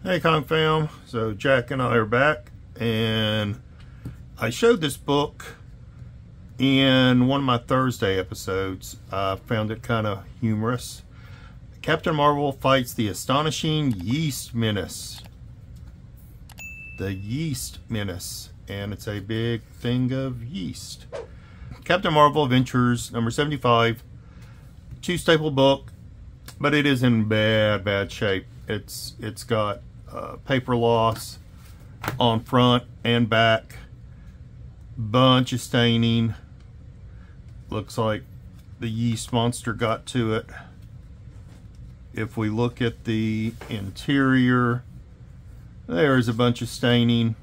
Hey Comic Fam, so Jack and I are back, and I showed this book in one of my Thursday episodes. I found it kind of humorous. Captain Marvel fights the astonishing Yeast Menace. The Yeast Menace, and it's a big thing of yeast. Captain Marvel Adventures number 75, two-staple book, but it is in bad shape. It's got paper loss on front and back, bunch of staining. Looks like the yeast monster got to it. If we look at the interior, there's a bunch of staining.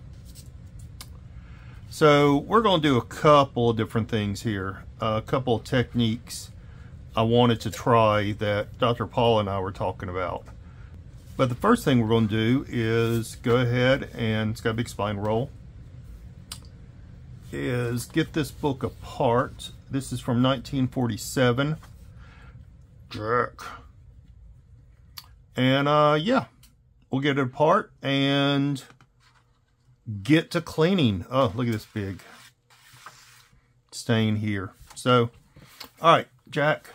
So we're going to do a couple of different things here, a couple of techniques I wanted to try that Dr. Paul and I were talking about. But the first thing we're going to do is go ahead, and it's got a big spine roll, is get this book apart. This is from 1947. Jack. And yeah, we'll get it apart and get to cleaning. Oh, look at this big stain here. So, all right, Jack.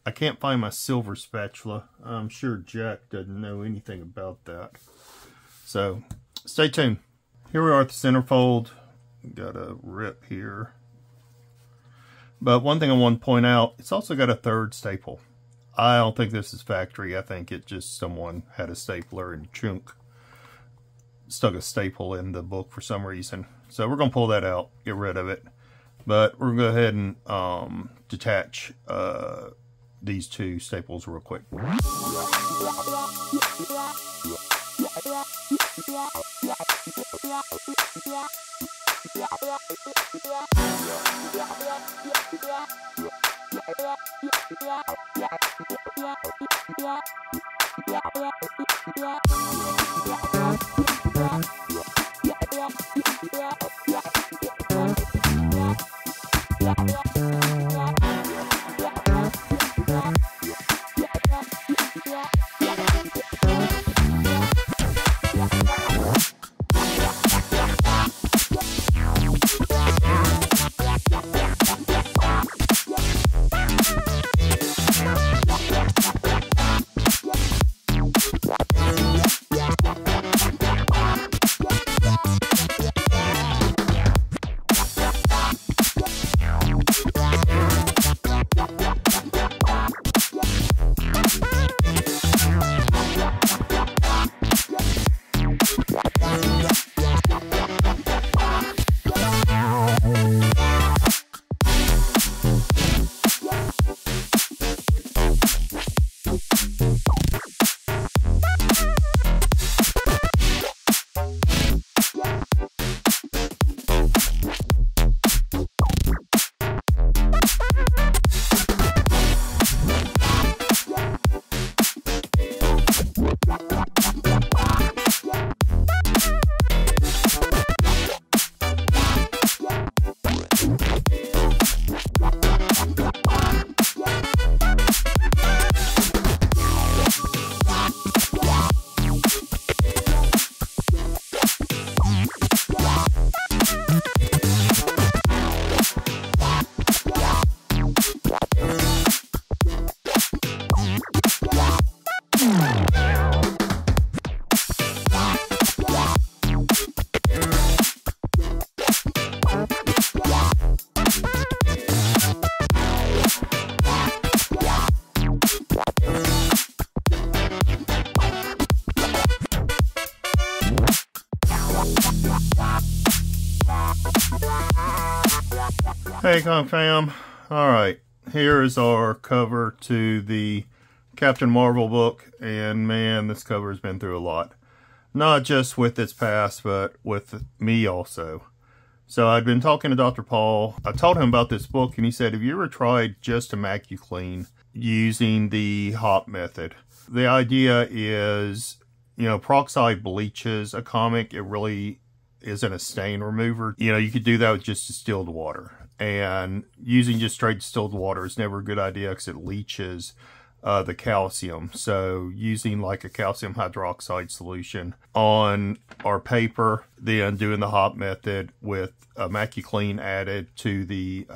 I can't find my silver spatula. I'm sure Jack doesn't know anything about that. So, stay tuned. Here we are at the centerfold. Got a rip here. But one thing I want to point out, it's also got a third staple. I don't think this is factory. I think it just someone had a stapler and stuck a staple in the book for some reason. So we're going to pull that out, get rid of it. But we're going to go ahead and detach these two staples real quick. Hey Comic Fam, alright, here is our cover to the Captain Marvel book, and man, this cover has been through a lot. Not just with its past, but with me also. So I'd been talking to Dr. Paul. I told him about this book, and he said, have you ever tried just to MacuClean using the HOP method? The idea is, you know, peroxide bleaches a comic. It really isn't a stain remover. You know, you could do that with just distilled water. And using just straight distilled water is never a good idea because it leaches the calcium. So using like a calcium hydroxide solution on our paper, then doing the hop method with MacuClean added to the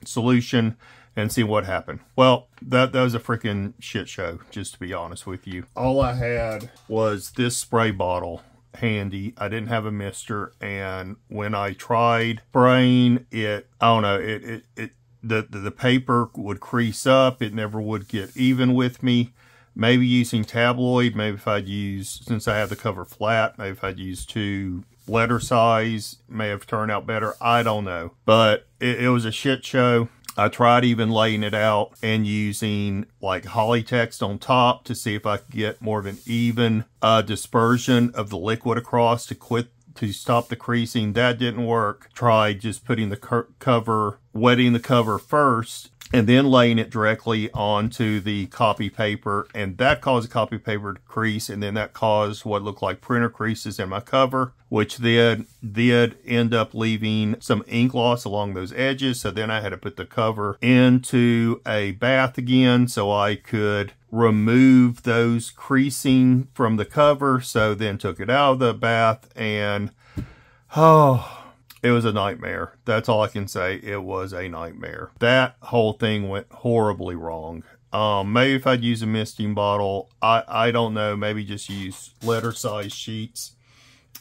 solution and see what happened. Well, that was a freaking shit show, just to be honest with you. All I had was this spray bottle handy. I didn't have a mister, and when I tried spraying it, I don't know, the paper would crease up. It never would get even with me. Maybe using tabloid, maybe if I'd use, since I have the cover flat, maybe if I'd use 2 letter size, may have turned out better. I don't know, but it was a shit show. I tried even laying it out and using like Polytext on top to see if I could get more of an even dispersion of the liquid across to stop the creasing. That didn't work. Tried just putting the cover, wetting the cover first, and then laying it directly onto the copy paper, and that caused the copy paper to crease, and then that caused what looked like printer creases in my cover, which then did end up leaving some ink loss along those edges. So then I had to put the cover into a bath again so I could remove those creasing from the cover. So then took it out of the bath, and it was a nightmare. That's all I can say. It was a nightmare. That whole thing went horribly wrong. Maybe if I'd use a misting bottle, I don't know, maybe just use letter size sheets.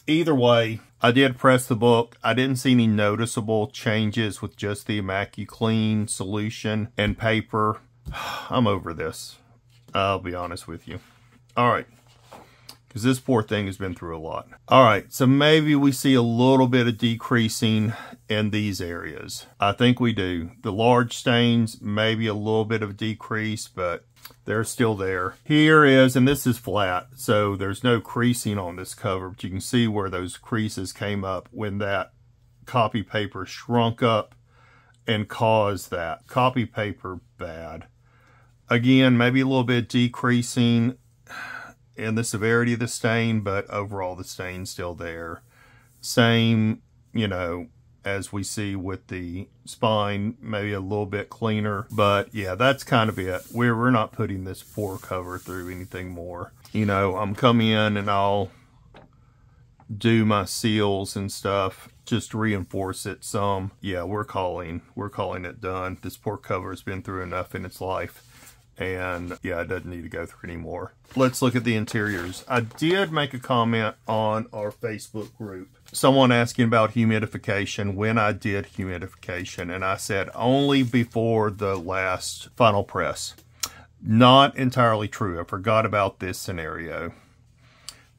Either way, I did press the book. I didn't see any noticeable changes with just the MacuClean solution and paper. I'm over this. I'll be honest with you. All right. Because this poor thing has been through a lot. All right, so maybe we see a little bit of decreasing in these areas. I think we do. The large stains, maybe a little bit of decrease, but they're still there. Here is, and this is flat, so there's no creasing on this cover, but you can see where those creases came up when that copy paper shrunk up and caused that. Copy paper, bad. Again, maybe a little bit decreasing in the severity of the stain, but overall the stain's still there. Same, you know, as we see with the spine, maybe a little bit cleaner, but yeah, that's kind of it. We're not putting this poor cover through anything more. You know, I'm coming in and I'll do my seals and stuff, just reinforce it some. Yeah, we're calling it done. This poor cover has been through enough in its life. And yeah, it doesn't need to go through anymore. Let's look at the interiors. I did make a comment on our Facebook group. Someone asking about humidification, when I did humidification, and I said only before the last final press. Not entirely true. I forgot about this scenario.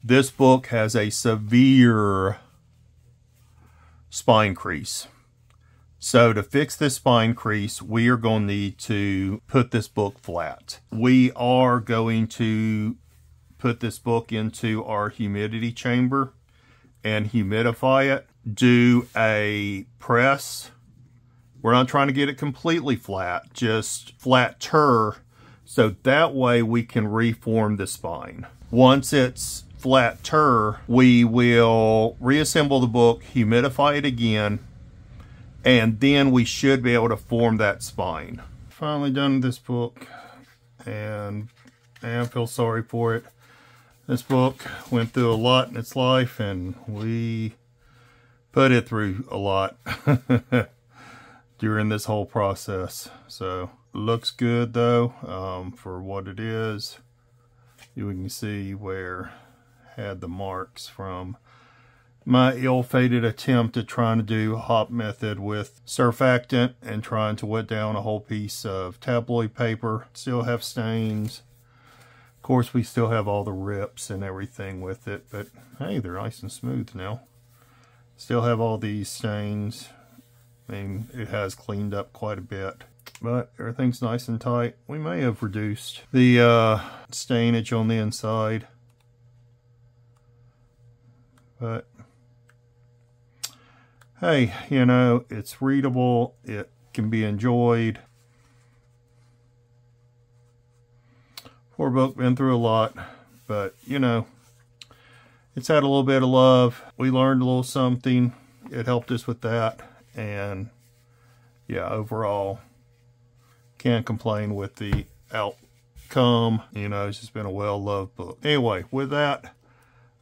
This book has a severe spine crease. So to fix this spine crease, we are going to need to put this book flat. We are going to put this book into our humidity chamber and humidify it. Do a press. We're not trying to get it completely flat, just flatter, so that way we can reform the spine. Once it's flatter, we will reassemble the book, humidify it again, and then we should be able to form that spine. Finally done with this book, and I feel sorry for it. This book went through a lot in its life, and we put it through a lot during this whole process. So looks good though, for what it is. You can see where I had the marks from my ill-fated attempt at trying to do a hop method with surfactant and trying to wet down a whole piece of tabloid paper. Still have stains. Of course, we still have all the rips and everything with it, but hey, they're nice and smooth now. Still have all these stains. I mean, it has cleaned up quite a bit, but everything's nice and tight. We may have reduced the stainage on the inside, but hey, you know, it's readable, it can be enjoyed. Poor book, been through a lot, but you know, it's had a little bit of love. We learned a little something. It helped us with that, and yeah, overall, can't complain with the come. You know, it's just been a well-loved book. Anyway, with that,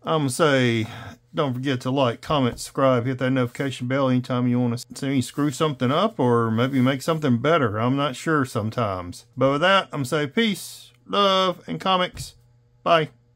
I'm going to say, don't forget to like, comment, subscribe, hit that notification bell anytime you want to see me screw something up or maybe make something better. I'm not sure sometimes. But with that, I'm going to say peace, love, and comics. Bye.